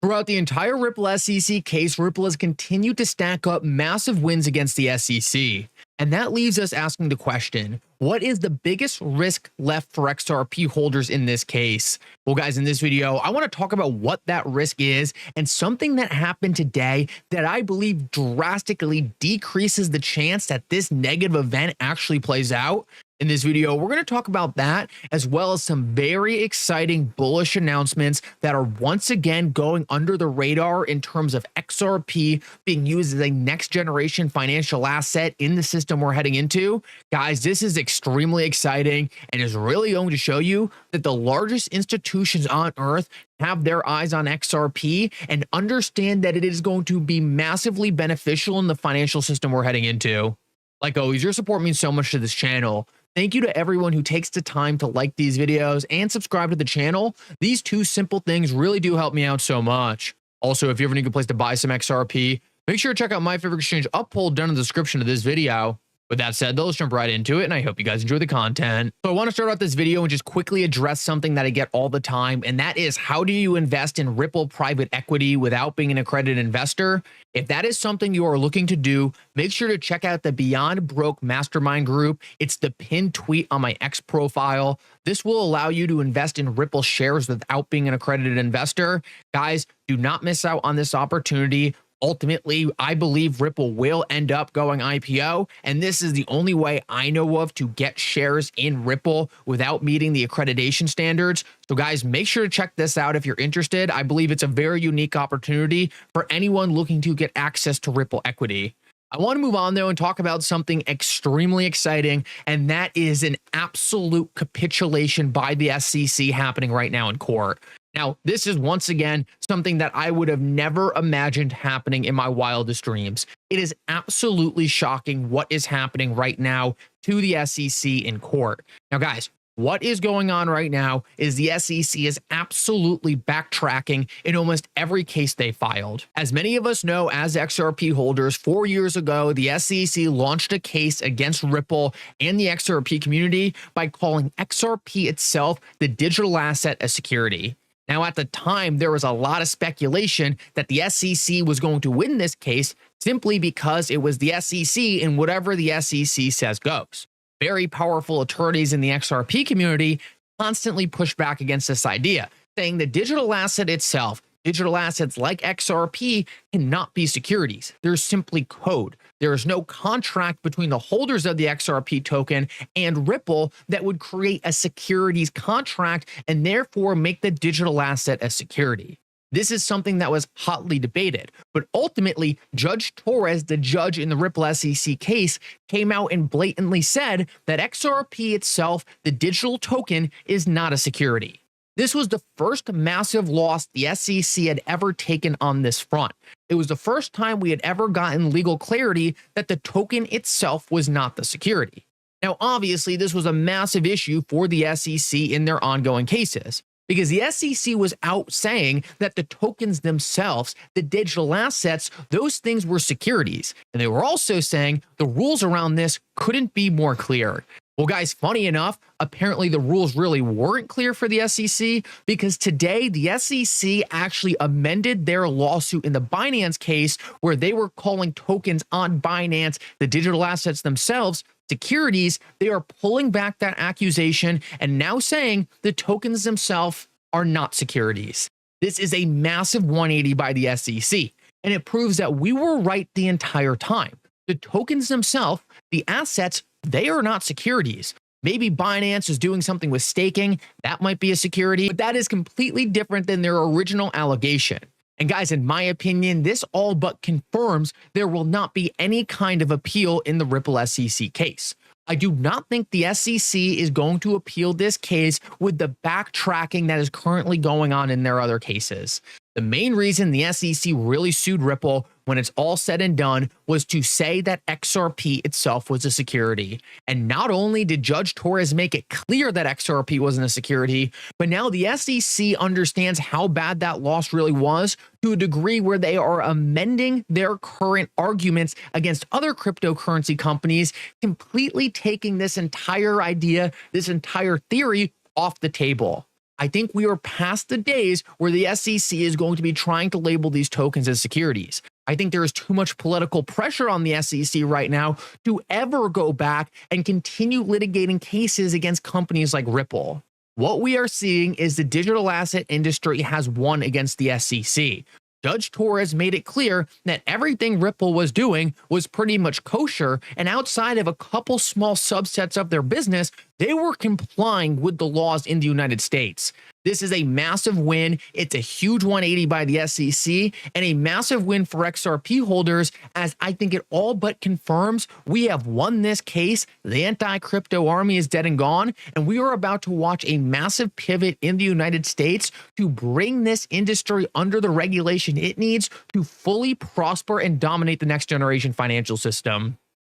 Throughout the entire Ripple SEC case, Ripple has continued to stack up massive wins against the SEC. And that leaves us asking the question, what is the biggest risk left for XRP holders in this case? Well, guys, in this video, I want to talk about what that risk is and something that happened today that I believe drastically decreases the chance that this negative event actually plays out. In this video, we're going to talk about that, as well as some very exciting bullish announcements that are once again going under the radar in terms of XRP being used as a next generation financial asset in the system we're heading into. Guys, this is extremely exciting and is really going to show you that the largest institutions on earth have their eyes on XRP and understand that it is going to be massively beneficial in the financial system we're heading into. Like always, your support means so much to this channel. Thank you to everyone who takes the time to like these videos and subscribe to the channel. These two simple things really do help me out so much. Also, if you ever need a place to buy some XRP, make sure to check out my favorite exchange Uphold down in the description of this video. With that said, though, let's jump right into it, and I hope you guys enjoy the content. So I want to start out this video and just quickly address something that I get all the time, and that is, how do you invest in Ripple private equity without being an accredited investor? If that is something you are looking to do, make sure to check out the Beyond Broke Mastermind group. It's the pinned tweet on my X profile. This will allow you to invest in Ripple shares without being an accredited investor. Guys, do not miss out on this opportunity. Ultimately, I believe Ripple will end up going IPO, and this is the only way I know of to get shares in Ripple without meeting the accreditation standards. So guys, make sure to check this out if you're interested. I believe it's a very unique opportunity for anyone looking to get access to Ripple equity. I want to move on, though, and talk about something extremely exciting, and that is an absolute capitulation by the SEC happening right now in court. Now, this is once again something that I would have never imagined happening in my wildest dreams. It is absolutely shocking what is happening right now to the SEC in court. Now, guys, what is going on right now is the SEC is absolutely backtracking in almost every case they filed. As many of us know, as XRP holders, 4 years ago, the SEC launched a case against Ripple and the XRP community by calling XRP itself the digital asset a security. Now, at the time, there was a lot of speculation that the SEC was going to win this case simply because it was the SEC, and whatever the SEC says goes. Very powerful attorneys in the XRP community constantly pushed back against this idea, saying the digital asset itself, digital assets like XRP, cannot be securities. There's simply code. There is no contract between the holders of the XRP token and Ripple that would create a securities contract and therefore make the digital asset a security. This is something that was hotly debated, but ultimately Judge Torres, the judge in the Ripple SEC case, came out and blatantly said that XRP itself, the digital token, is not a security. This was the first massive loss the SEC had ever taken on this front. It was the first time we had ever gotten legal clarity that the token itself was not the security. Now, obviously, this was a massive issue for the SEC in their ongoing cases, because the SEC was out saying that the tokens themselves, the digital assets, those things were securities. And they were also saying the rules around this couldn't be more clear. Well, guys, funny enough, apparently the rules really weren't clear for the SEC, because today the SEC actually amended their lawsuit in the Binance case, where they were calling tokens on Binance, the digital assets themselves, securities. They are pulling back that accusation and now saying the tokens themselves are not securities. This is a massive 180 by the SEC, and it proves that we were right the entire time. The tokens themselves, the assets, they are not securities. Maybe Binance is doing something with staking. That might be a security, but that is completely different than their original allegation. And guys, in my opinion, this all but confirms there will not be any kind of appeal in the Ripple SEC case. I do not think the SEC is going to appeal this case with the backtracking that is currently going on in their other cases. The main reason the SEC really sued Ripple when it's all said and done was to say that XRP itself was a security. And not only did Judge Torres make it clear that XRP wasn't a security, but now the SEC understands how bad that loss really was, to a degree where they are amending their current arguments against other cryptocurrency companies, completely taking this entire idea, this entire theory off the table. I think we are past the days where the SEC is going to be trying to label these tokens as securities. I think there is too much political pressure on the SEC right now to ever go back and continue litigating cases against companies like Ripple. What we are seeing is the digital asset industry has won against the SEC. Judge Torres made it clear that everything Ripple was doing was pretty much kosher, and outside of a couple small subsets of their business, they were complying with the laws in the United States. This is a massive win. It's a huge 180 by the SEC and a massive win for XRP holders, as I think it all but confirms we have won this case. The anti-crypto army is dead and gone, and we are about to watch a massive pivot in the United States to bring this industry under the regulation it needs to fully prosper and dominate the next generation financial system.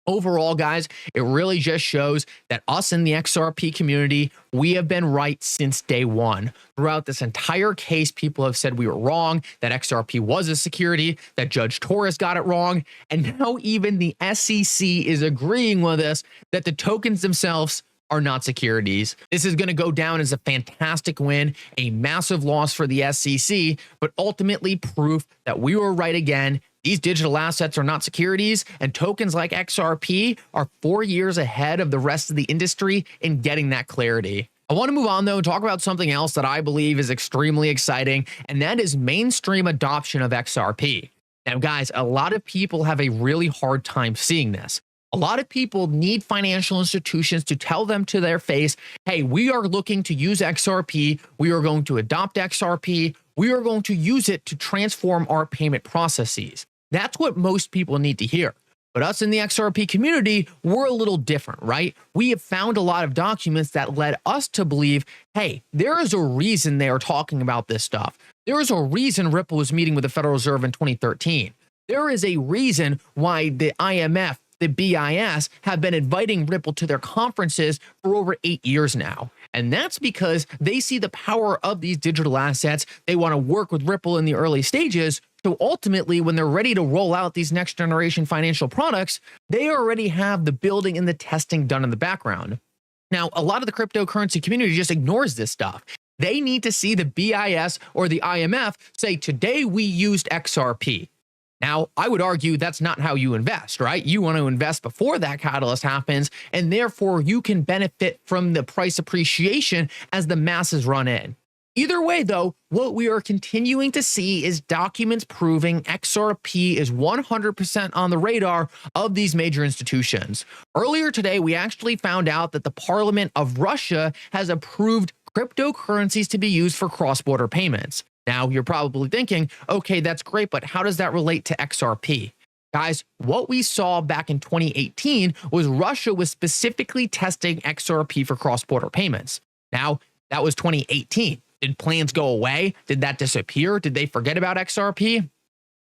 Overall, guys, it really just shows that us in the XRP community, we have been right since day one. Throughout this entire case, people have said we were wrong, that XRP was a security, that Judge Torres got it wrong, and now even the SEC is agreeing with us that the tokens themselves are not securities. This is going to go down as a fantastic win, a massive loss for the SEC, but ultimately proof that we were right again. These digital assets are not securities, and tokens like XRP are 4 years ahead of the rest of the industry in getting that clarity. I want to move on, though, and talk about something else that I believe is extremely exciting, and that is mainstream adoption of XRP. Now, guys, a lot of people have a really hard time seeing this. A lot of people need financial institutions to tell them to their face, hey, we are looking to use XRP. We are going to adopt XRP. We are going to use it to transform our payment processes. That's what most people need to hear. But us in the XRP community, we're a little different, right? We have found a lot of documents that led us to believe, hey, there is a reason they are talking about this stuff. There is a reason Ripple was meeting with the Federal Reserve in 2013. There is a reason why the IMF, the BIS, have been inviting Ripple to their conferences for over 8 years now. And that's because they see the power of these digital assets. They want to work with Ripple in the early stages. So ultimately, when they're ready to roll out these next generation financial products, they already have the building and the testing done in the background. Now, a lot of the cryptocurrency community just ignores this stuff. They need to see the BIS or the IMF say, today we used XRP. Now, I would argue that's not how you invest, right? You want to invest before that catalyst happens, and therefore you can benefit from the price appreciation as the masses run in. Either way, though, what we are continuing to see is documents proving XRP is 100% on the radar of these major institutions. Earlier today, we actually found out that the Parliament of Russia has approved cryptocurrencies to be used for cross-border payments. Now, you're probably thinking, okay, that's great, but how does that relate to XRP? Guys, what we saw back in 2018 was Russia was specifically testing XRP for cross-border payments. Now, that was 2018. Did plans go away? Did that disappear? Did they forget about XRP?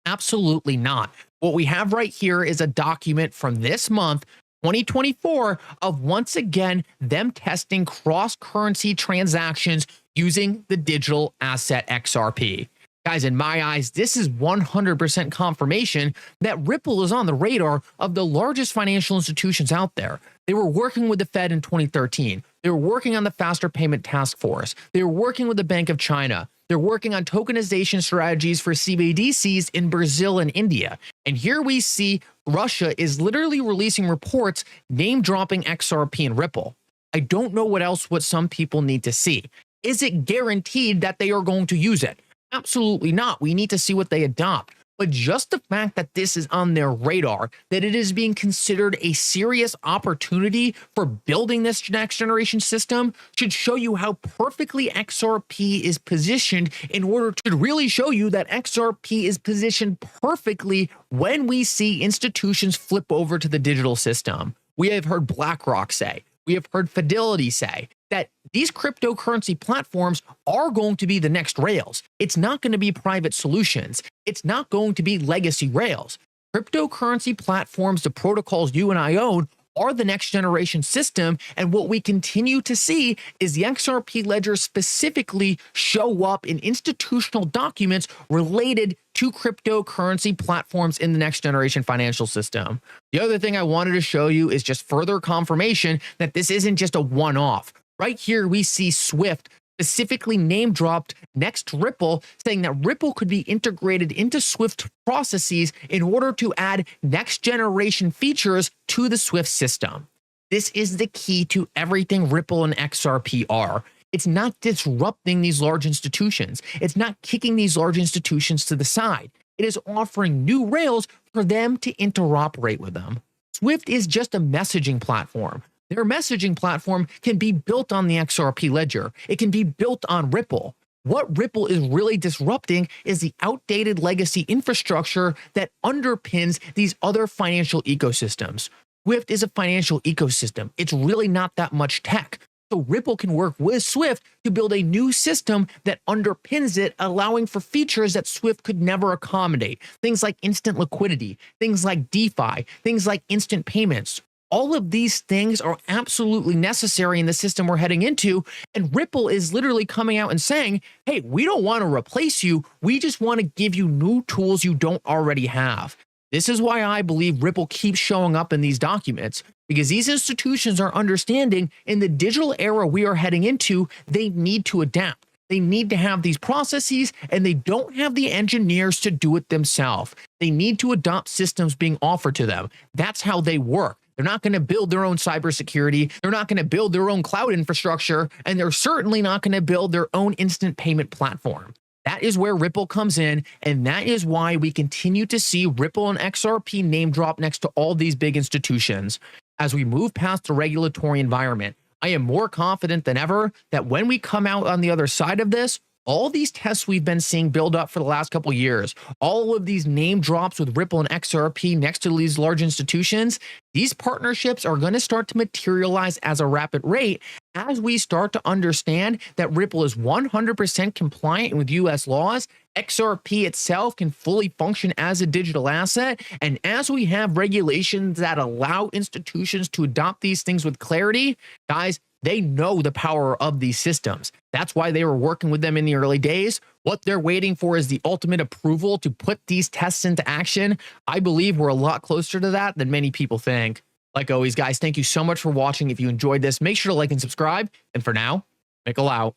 Absolutely not. What we have right here is a document from this month, 2024, of once again them testing cross-currency transactions using the digital asset XRP. Guys, in my eyes, this is 100% confirmation that Ripple is on the radar of the largest financial institutions out there. They were working with the Fed in 2013. They were working on the Faster Payment Task Force. They were working with the Bank of China. They're working on tokenization strategies for CBDCs in Brazil and India. And here we see Russia is literally releasing reports name-dropping XRP and Ripple. I don't know what some people need to see. Is it guaranteed that they are going to use it? Absolutely not. We need to see what they adopt. But just the fact that this is on their radar, that it is being considered a serious opportunity for building this next generation system, should show you how perfectly XRP is positioned in order to really show you that XRP is positioned perfectly when we see institutions flip over to the digital system. We have heard BlackRock say, we have heard Fidelity say that these cryptocurrency platforms are going to be the next rails. It's not going to be private solutions. It's not going to be legacy rails. Cryptocurrency platforms, the protocols you and I own, are the next generation system. And what we continue to see is the XRP ledger specifically show up in institutional documents related to cryptocurrency platforms in the next generation financial system. The other thing I wanted to show you is just further confirmation that this isn't just a one-off. Right here, we see SWIFT specifically name dropped next to Ripple, saying that Ripple could be integrated into Swift processes in order to add next generation features to the Swift system. This is the key to everything Ripple and XRP are. It's not disrupting these large institutions. It's not kicking these large institutions to the side. It is offering new rails for them to interoperate with them. Swift is just a messaging platform. Their messaging platform can be built on the XRP ledger. It can be built on Ripple. What Ripple is really disrupting is the outdated legacy infrastructure that underpins these other financial ecosystems. Swift is a financial ecosystem. It's really not that much tech. So Ripple can work with Swift to build a new system that underpins it, allowing for features that Swift could never accommodate. Things like instant liquidity, things like DeFi, things like instant payments. All of these things are absolutely necessary in the system we're heading into. And Ripple is literally coming out and saying, hey, we don't want to replace you. We just want to give you new tools you don't already have. This is why I believe Ripple keeps showing up in these documents, because these institutions are understanding in the digital era we are heading into, they need to adapt. They need to have these processes, and they don't have the engineers to do it themselves. They need to adopt systems being offered to them. That's how they work. They're not going to build their own cybersecurity. They're not going to build their own cloud infrastructure, and they're certainly not going to build their own instant payment platform. That is where Ripple comes in, and that is why we continue to see Ripple and XRP name drop next to all these big institutions. As we move past the regulatory environment, I am more confident than ever that when we come out on the other side of this, all these tests we've been seeing build up for the last couple of years, all of these name drops with Ripple and XRP next to these large institutions, these partnerships are going to start to materialize as a rapid rate as we start to understand that Ripple is 100% compliant with US laws. XRP itself can fully function as a digital asset. And as we have regulations that allow institutions to adopt these things with clarity, guys, they know the power of these systems. That's why they were working with them in the early days. What they're waiting for is the ultimate approval to put these tests into action. I believe we're a lot closer to that than many people think. Like always, guys, thank you so much for watching. If you enjoyed this, make sure to like and subscribe. And for now, Mickle out.